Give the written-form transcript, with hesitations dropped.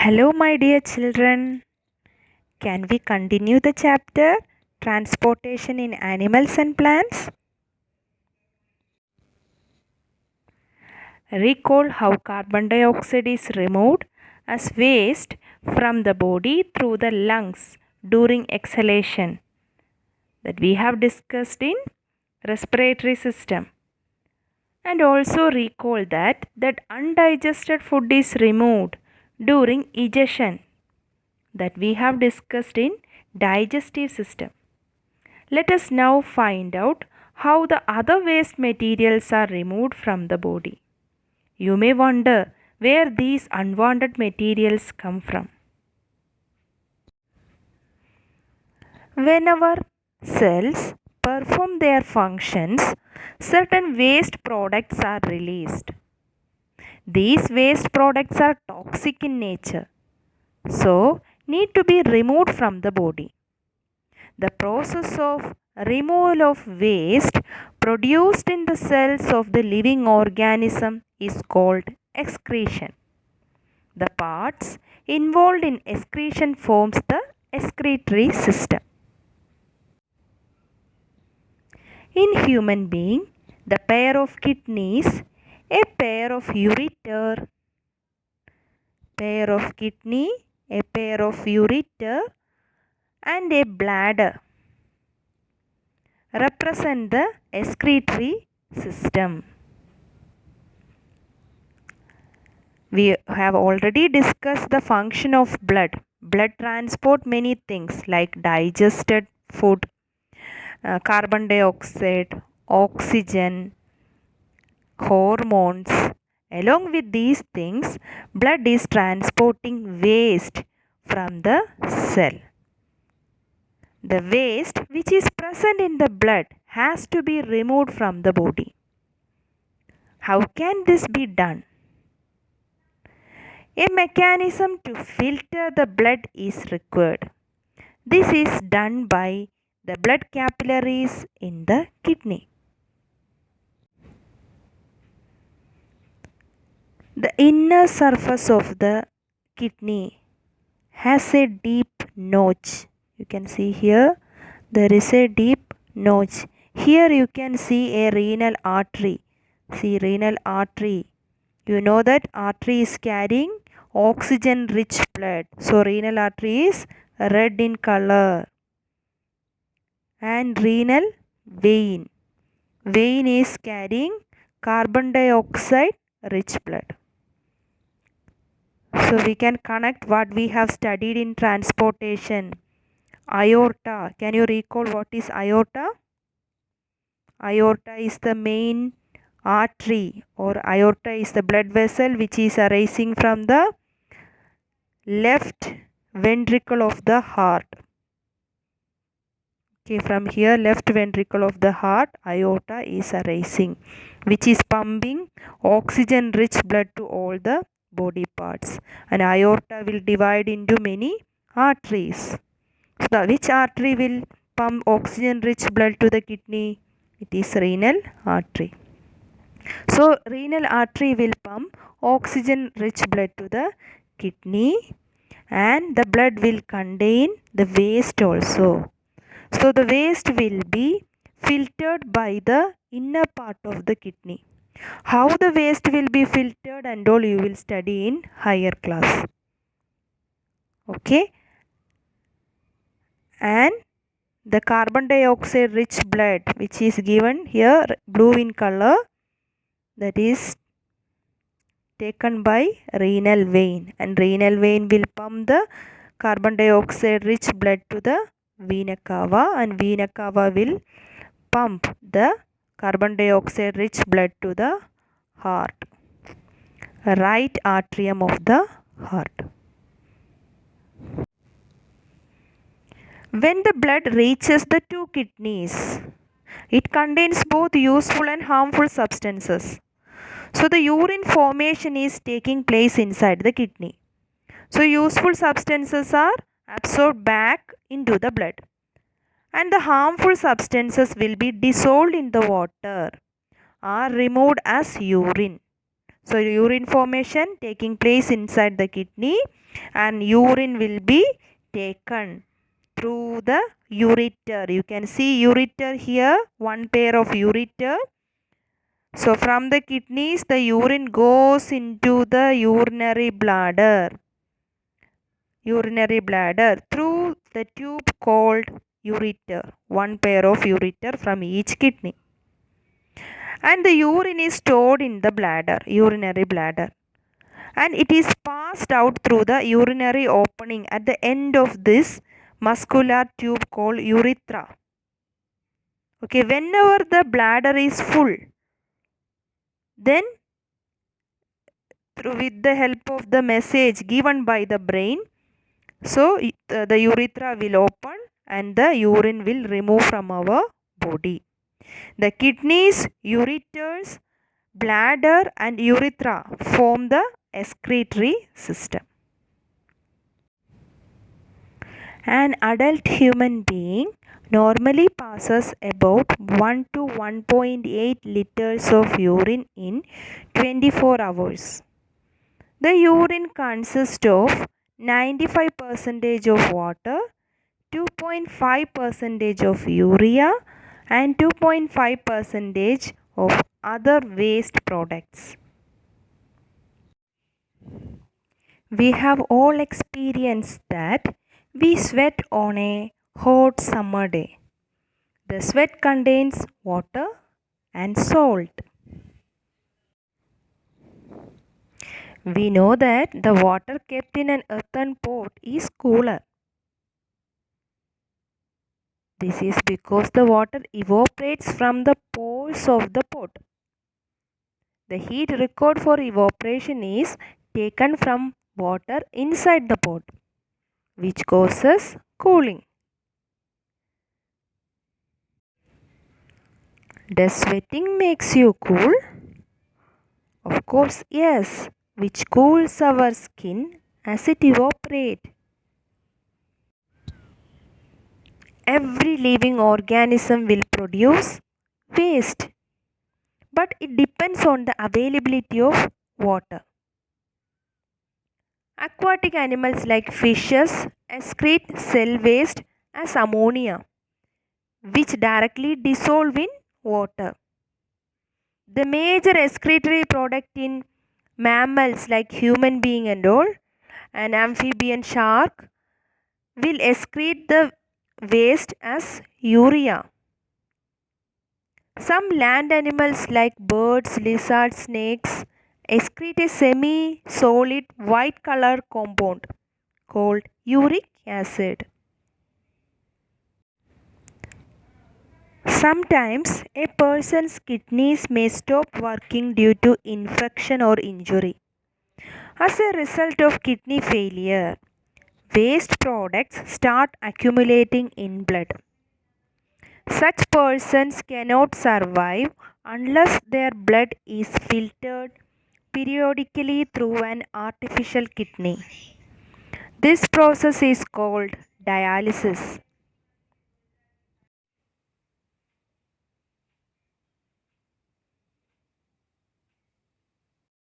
Hello, my dear children. Can we continue the chapter Transportation in Animals and Plants? Recall how carbon dioxide is removed as waste from the body through the lungs during exhalation that we have discussed in respiratory system. And also recall that undigested food is removed during egestion that we have discussed in digestive system. Let us now find out how the other waste materials are removed from the body. You may wonder where these unwanted materials come from. When our cells perform their functions, certain waste products are released. These waste products are toxic in nature, so need to be removed from the body. The process of removal of waste produced in the cells of the living organism is called excretion. The parts involved in excretion forms the excretory system. In human being, the pair of kidneys, a pair of ureter, a pair of ureter and a bladder represent the excretory system. We have already discussed the function of blood. Blood transport many things like digested food, carbon dioxide, oxygen, hormones. Along with these things, blood is transporting waste from the cell. The waste which is present in the blood has to be removed from the body. How can this be done? A mechanism to filter the blood is required. This is done by the blood capillaries in the kidney. The inner surface of the kidney has a deep notch. You can see here there is a deep notch. Here you can see a renal artery. See renal artery. You know that artery is carrying oxygen rich blood. So renal artery is red in color. And renal vein. Vein is carrying carbon dioxide rich blood. So we can connect what we have studied in transportation. Aorta. Can you recall what is aorta? Aorta is the main artery, or aorta is the blood vessel which is arising from the left ventricle of the heart. Okay, from here left ventricle of the heart, aorta is arising, which is pumping oxygen rich blood to all the body parts. And aorta will divide into many arteries. So which artery will pump oxygen rich blood to the kidney? It is renal artery. So renal artery will pump oxygen rich blood to the kidney, and the blood will contain the waste also. So the waste will be filtered by the inner part of the kidney. How the waste will be filtered and all you will study in higher class. Okay. And the carbon dioxide rich blood which is given here blue in color, that is taken by renal vein, and renal vein will pump the carbon dioxide rich blood to the vena cava, and vena cava will pump the carbon dioxide rich blood to the heart, right atrium of the heart. When the blood reaches the two kidneys, it contains both useful and harmful substances. So the urine formation is taking place inside the kidney. So useful substances are absorbed back into the blood, and the harmful substances will be dissolved in the water or removed as urine. So urine formation taking place inside the kidney, and urine will be taken through the ureter. You can see ureter here, one pair of ureter. So from the kidneys the urine goes into the urinary bladder through the tube called ureter, one pair of ureter from each kidney. And the urine is stored in the urinary bladder, and it is passed out through the urinary opening at the end of this muscular tube called urethra. Okay, whenever the bladder is full, then with the help of the message given by the brain, so the urethra will open and the urine will remove from our body. The kidneys, ureters, bladder and urethra form the excretory system. An adult human being normally passes about 1 to 1.8 liters of urine in 24 hours. The urine consists of 95% of water, 2.5% of urea, and 2.5% of other waste products. We have all experienced that we sweat on a hot summer day. The sweat contains water and salt. We know that the water kept in an earthen pot is cooler. This is because the water evaporates from the pores of the pot. The heat required for evaporation is taken from water inside the pot, which causes cooling. Does sweating makes you cool? Of course, yes, which cools our skin as it evaporates. Every living organism will produce waste, but it depends on the availability of water. Aquatic animals like fishes excrete cell waste as ammonia, which directly dissolve in water. The major excretory product in mammals like human being and all, an amphibian shark will excrete the waste as urea. Some land animals like birds, lizards, snakes excrete a semi-solid white color compound called uric acid. Sometimes a person's kidneys may stop working due to infection or injury. As a result of kidney failure, waste products start accumulating in blood. Such persons cannot survive unless their blood is filtered periodically through an artificial kidney. This process is called dialysis.